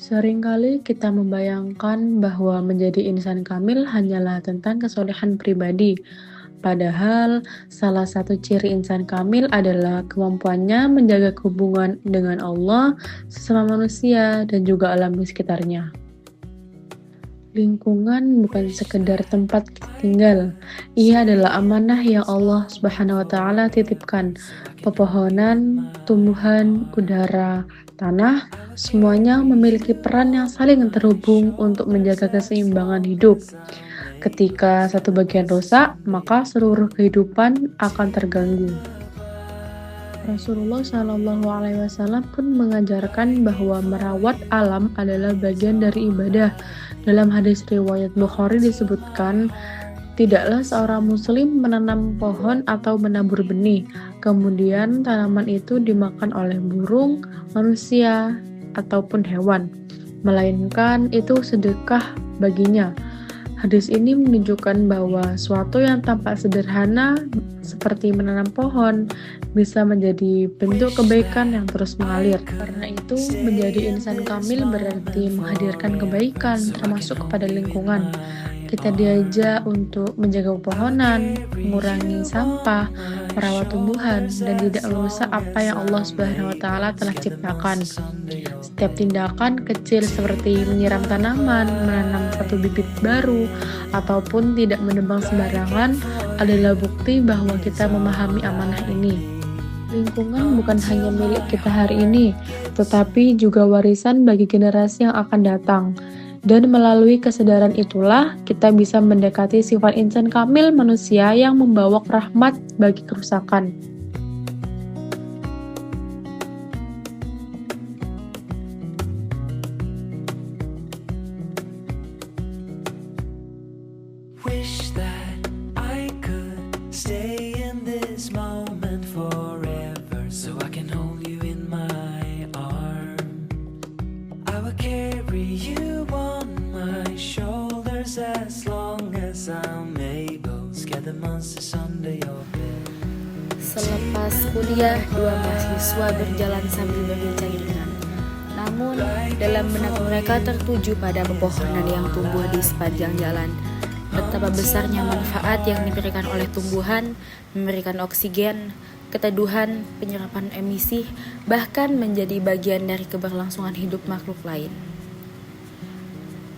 Seringkali kita membayangkan bahwa menjadi insan kamil hanyalah tentang kesolehan pribadi. Padahal, salah satu ciri insan kamil adalah kemampuannya menjaga hubungan dengan Allah, sesama manusia, dan juga alam di sekitarnya. Lingkungan bukan sekedar tempat kita tinggal. Ia adalah amanah yang Allah Subhanahu wa taala titipkan. Pepohonan, tumbuhan, udara, tanah, semuanya memiliki peran yang saling terhubung untuk menjaga keseimbangan hidup. Ketika satu bagian rusak, maka seluruh kehidupan akan terganggu. Rasulullah Shallallahu Alaihi Wasallam pun mengajarkan bahwa merawat alam adalah bagian dari ibadah. Dalam hadis riwayat Bukhari disebutkan, tidaklah seorang muslim menanam pohon atau menabur benih, kemudian tanaman itu dimakan oleh burung, manusia, ataupun hewan, melainkan itu sedekah baginya. Hadis ini menunjukkan bahwa suatu yang tampak sederhana seperti menanam pohon bisa menjadi bentuk kebaikan yang terus mengalir. Karena itu, menjadi insan kamil berarti menghadirkan kebaikan termasuk kepada lingkungan. Kita diajak untuk menjaga pepohonan, mengurangi sampah, merawat tumbuhan, dan tidak merusak apa yang Allah Subhanahu wa taala telah ciptakan. Setiap tindakan kecil seperti menyiram tanaman, menanam satu bibit baru, ataupun tidak menebang sembarangan adalah bukti bahwa kita memahami amanah ini. Lingkungan bukan hanya milik kita hari ini, tetapi juga warisan bagi generasi yang akan datang. Dan melalui kesadaran itulah kita bisa mendekati sifat insan kamil manusia yang membawa rahmat bagi kerusakan. Wish that I could stay in this moment forever, so I can hold you in my arm. I will carry you on my shoulders as long as I'm able. Scare the monsters under your bed. Selepas kuliah, dua mahasiswa berjalan sambil berbincang ringan. Namun, dalam benak mereka tertuju pada pepohonan yang tumbuh di sepanjang jalan. Betapa besarnya manfaat yang diberikan oleh tumbuhan, memberikan oksigen, keteduhan, penyerapan emisi, bahkan menjadi bagian dari keberlangsungan hidup makhluk lain.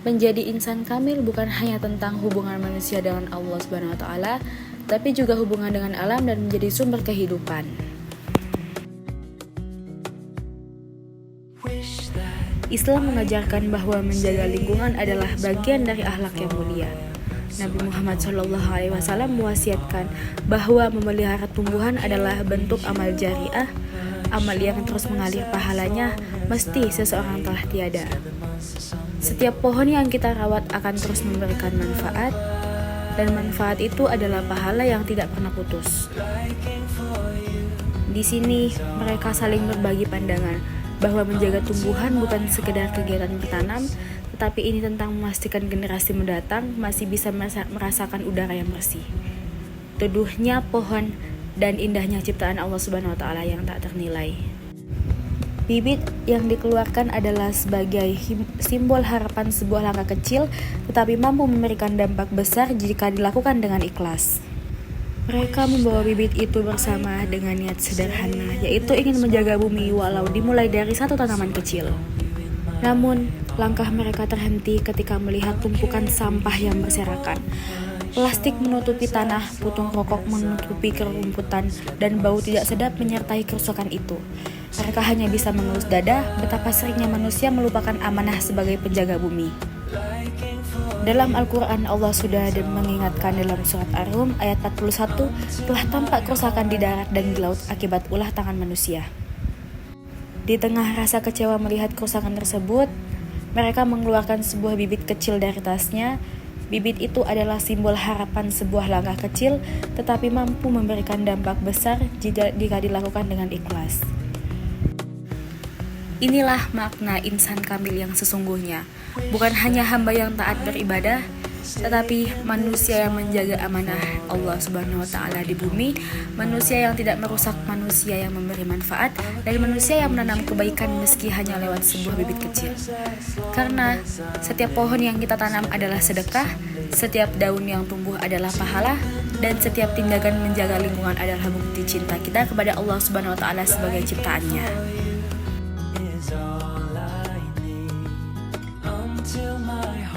Menjadi insan kamil bukan hanya tentang hubungan manusia dengan Allah Subhanahu wa taala, tapi juga hubungan dengan alam dan menjadi sumber kehidupan. Islam mengajarkan bahwa menjaga lingkungan adalah bagian dari akhlak yang mulia. Nabi Muhammad SAW mewasiatkan bahwa memelihara tumbuhan adalah bentuk amal jariah, amal yang terus mengalir pahalanya mesti seseorang telah tiada. Setiap pohon yang kita rawat akan terus memberikan manfaat, dan manfaat itu adalah pahala yang tidak pernah putus. Di sini mereka saling berbagi pandangan bahwa menjaga tumbuhan bukan sekedar kegiatan bertanam, tetapi ini tentang memastikan generasi mendatang masih bisa merasakan udara yang bersih. Teduhnya pohon dan indahnya ciptaan Allah Subhanahu wa taala yang tak ternilai. Bibit yang dikeluarkan adalah sebagai simbol harapan sebuah langkah kecil, tetapi mampu memberikan dampak besar jika dilakukan dengan ikhlas. Mereka membawa bibit itu bersama dengan niat sederhana, yaitu ingin menjaga bumi walau dimulai dari satu tanaman kecil. Namun, langkah mereka terhenti ketika melihat tumpukan sampah yang berserakan. Plastik menutupi tanah, putung rokok menutupi kerumputan, dan bau tidak sedap menyertai kerusakan itu. Mereka hanya bisa mengelus dada betapa seringnya manusia melupakan amanah sebagai penjaga bumi. Dalam Al-Quran, Allah sudah mengingatkan dalam surat Ar-Rum ayat 41, telah tampak kerusakan di darat dan di laut akibat ulah tangan manusia. Di tengah rasa kecewa melihat kerusakan tersebut, mereka mengeluarkan sebuah bibit kecil dari tasnya. Bibit itu adalah simbol harapan sebuah langkah kecil, tetapi mampu memberikan dampak besar jika dilakukan dengan ikhlas. Inilah makna insan kamil yang sesungguhnya. Bukan hanya hamba yang taat beribadah, tetapi manusia yang menjaga amanah Allah Subhanahu wa taala di bumi, manusia yang tidak merusak manusia yang memberi manfaat, dan manusia yang menanam kebaikan meski hanya lewat sebuah bibit kecil. Karena setiap pohon yang kita tanam adalah sedekah, setiap daun yang tumbuh adalah pahala, dan setiap tindakan menjaga lingkungan adalah bukti cinta kita kepada Allah Subhanahu wa taala sebagai ciptaannya. is all I need until my heart